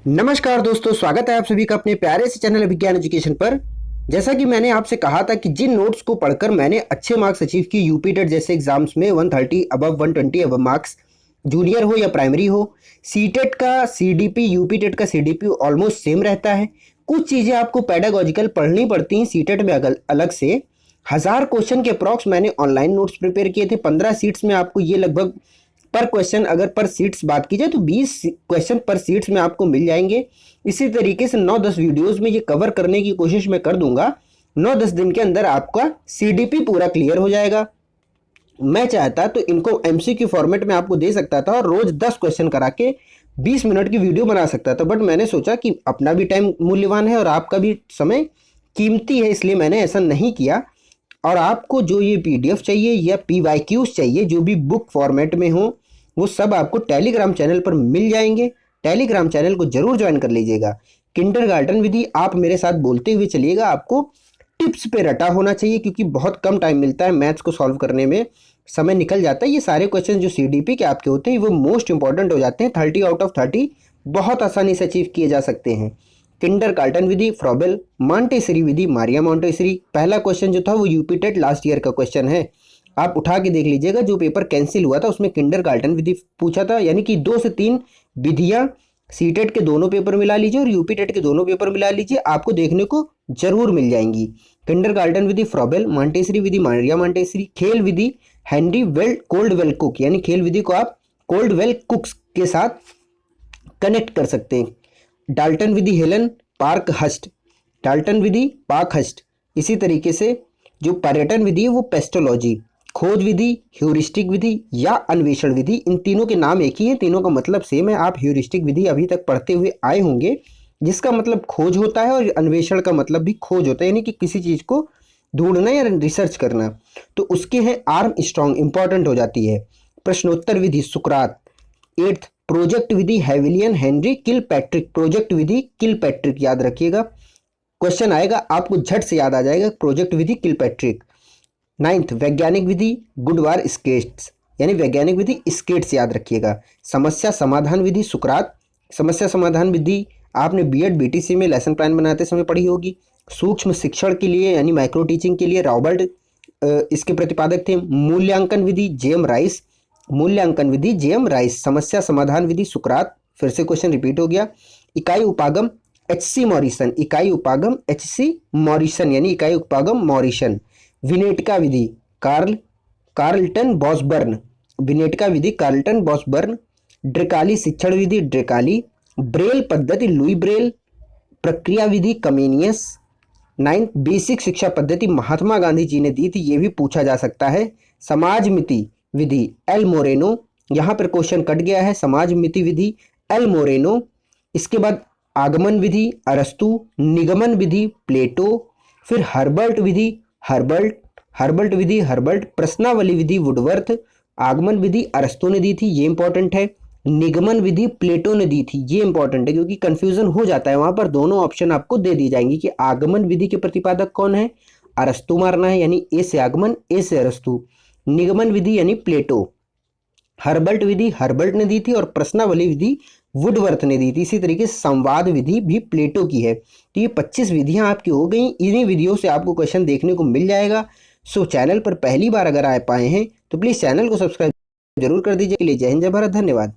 नमस्कार दोस्तों, स्वागत है आप सभी का अपने प्यारे से चैनल विज्ञान एजुकेशन पर। जैसा कि मैंने आपसे कहा था कि जिन नोट्स को पढ़कर मैंने अच्छे मार्क्स अचीव किए यूपी टेट जैसे एग्जाम्स में 130 अबव 120 अबव मार्क्स, जूनियर हो या प्राइमरी हो, सीटेट का सीडीपी यूपी टेट का सीडीपी ऑलमोस्ट सेम रहता है। कुछ चीज़ें आपको पेडागॉजिकल पढ़नी पड़ती हैं सीटेट में अलग से। 1000 क्वेश्चन के अप्रॉक्स मैंने ऑनलाइन नोट्स प्रिपेयर किए थे। 15 सीट्स में आपको ये लगभग पर क्वेश्चन, अगर पर सीट्स बात की जाए तो 20 क्वेश्चन पर सीट्स में आपको मिल जाएंगे। इसी तरीके से 9-10 वीडियोस में ये कवर करने की कोशिश मैं कर दूंगा। 9-10 दिन के अंदर आपका सीडीपी पूरा क्लियर हो जाएगा। मैं चाहता तो इनको एमसीक्यू फॉर्मेट में आपको दे सकता था और रोज 10 क्वेश्चन करा के 20 मिनट की वीडियो बना सकता था, बट मैंने सोचा कि अपना भी टाइम मूल्यवान है और आपका भी समय कीमती है, इसलिए मैंने ऐसा नहीं किया। और आपको जो ये पीडीएफ चाहिए या पीवाईक्यूज चाहिए जो भी बुक फॉर्मेट में हो, वो सब आपको टेलीग्राम चैनल पर मिल जाएंगे। टेलीग्राम चैनल को जरूर ज्वाइन कर लीजिएगा। किंडरगार्टन विधि आप मेरे साथ बोलते हुए चलिएगा, आपको टिप्स पे रटा होना चाहिए क्योंकि बहुत कम टाइम मिलता है मैथ्स को सॉल्व करने में, समय निकल जाता है। ये सारे क्वेश्चन जो सीडीपी के आपके होते हैं वो मोस्ट इंपॉर्टेंट हो जाते हैं। 30 आउट ऑफ 30 बहुत आसानी से अचीव किए जा सकते हैं। किंडरगार्टन विधि, फ्रॉबेल, मॉन्टेसरी विधि, मारिया मॉन्टेसरी। पहला क्वेश्चन जो था वो यूपी टेट लास्ट ईयर का क्वेश्चन है, आप उठा के देख लीजिएगा। जो पेपर कैंसिल हुआ था उसमें किंडरगार्टन विधि पूछा था, यानी कि 2 से 3 विधियां सीटेट के दोनों पेपर मिला लीजिए और यूपी टेट के दोनों पेपर मिला लीजिए, आपको देखने को जरूर मिल जाएंगी। किंडरगार्टन विधि, फ्रॉबेल, मॉन्टेसरी विधि, मारिया मॉन्टेसरी। खेल विधि, हेनरी कोल्डवेल कुक, यानी खेल विधि को आप कोल्डवेल कुक्स के साथ कनेक्ट कर सकते हैं। डाल्टन विधि, हेलन पार्क हस्ट। डाल्टन विधि, पार्क हस्ट। इसी तरीके से जो पर्यटन विधि है वो पेस्टोलॉजी। खोज विधि, ह्यूरिस्टिक विधि या अन्वेषण विधि, इन तीनों के नाम एक ही है, तीनों का मतलब सेम है। आप ह्यूरिस्टिक विधि अभी तक पढ़ते हुए आए होंगे, जिसका मतलब खोज होता है, और अन्वेषण का मतलब भी खोज होता है, यानी कि किसी चीज को ढूंढना या रिसर्च करना। तो उसके हैं आर्म स्ट्रॉन्ग, इंपॉर्टेंट हो जाती है। प्रश्नोत्तर विधि, सुकरात। 8th प्रोजेक्ट विधि, हेविलियन हेनरी किल पैट्रिक। प्रोजेक्ट विधि किल पैट्रिक याद रखिएगा, क्वेश्चन आएगा आपको झट से याद आ जाएगा, प्रोजेक्ट विधि किल पैट्रिक। 9th वैज्ञानिक विधि, गुडवार स्केट्स, यानी वैज्ञानिक विधि स्केट्स याद रखिएगा। समस्या समाधान विधि, सुकरात। समस्या समाधान विधि आपने बीएड बीटीसी में लेसन प्लान बनाते समय पढ़ी होगी। सूक्ष्म शिक्षण के लिए यानी माइक्रो टीचिंग के लिए रॉबर्ट इसके प्रतिपादक थे। मूल्यांकन विधि, जेएम राइस। मूल्यांकन विधि, जेएम राइस। समस्या समाधान विधि, सुकरात। फिर से क्वेश्चन रिपीट हो गया। इकाई उपागम, एचसी मॉरिसन। इकाई उपागम एचसी मॉरिसन, यानी इकाई उपागम मॉरिसन। विनेटका विधि, कार्लटन बॉसबर्न। विनेटका विधि, कार्लटन बॉसबर्न। ड्रेकाली शिक्षण विधि, ड्रेकाली। ब्रेल पद्धति, लुई ब्रेल। प्रक्रिया विधि, कमेनियस। 9th बेसिक शिक्षा पद्धति महात्मा गांधी जी ने दी थी, ये भी पूछा जा सकता है। समाज मिति विधि, एल मोरेनो। यहाँ पर क्वेश्चन कट गया है, समाज मिति विधि एल मोरेनो। इसके बाद आगमन विधि, अरस्तु। निगमन विधि, प्लेटो। फिर हर्बर्ट विधि, हर्बर्ट विधि, हर्बर्ट। प्रश्नावली विधि, वुडवर्थ। आगमन विधि अरस्तु ने दी थी, ये इंपॉर्टेंट है। निगमन विधि प्लेटो ने दी थी, ये इंपॉर्टेंट है क्योंकि कंफ्यूजन हो जाता है, वहां पर दोनों ऑप्शन आपको दे दी जाएंगी कि आगमन विधि के प्रतिपादक कौन है, अरस्तु मारना है, यानी ए से आगमन, ए से अरस्तु। निगमन विधि यानी प्लेटो। हर्बर्ट विधि हर्बर्ट ने दी थी और प्रश्नावली विधि वुडवर्थ ने दी थी। इसी तरीके से संवाद विधि भी प्लेटो की है। तो ये 25 विधियां आपकी हो गई। इन्हीं विधियों से आपको क्वेश्चन देखने को मिल जाएगा। सो चैनल पर पहली बार अगर आ पाए हैं तो प्लीज चैनल को सब्सक्राइब जरूर कर दीजिए। जय हिंद, जय भारत, धन्यवाद।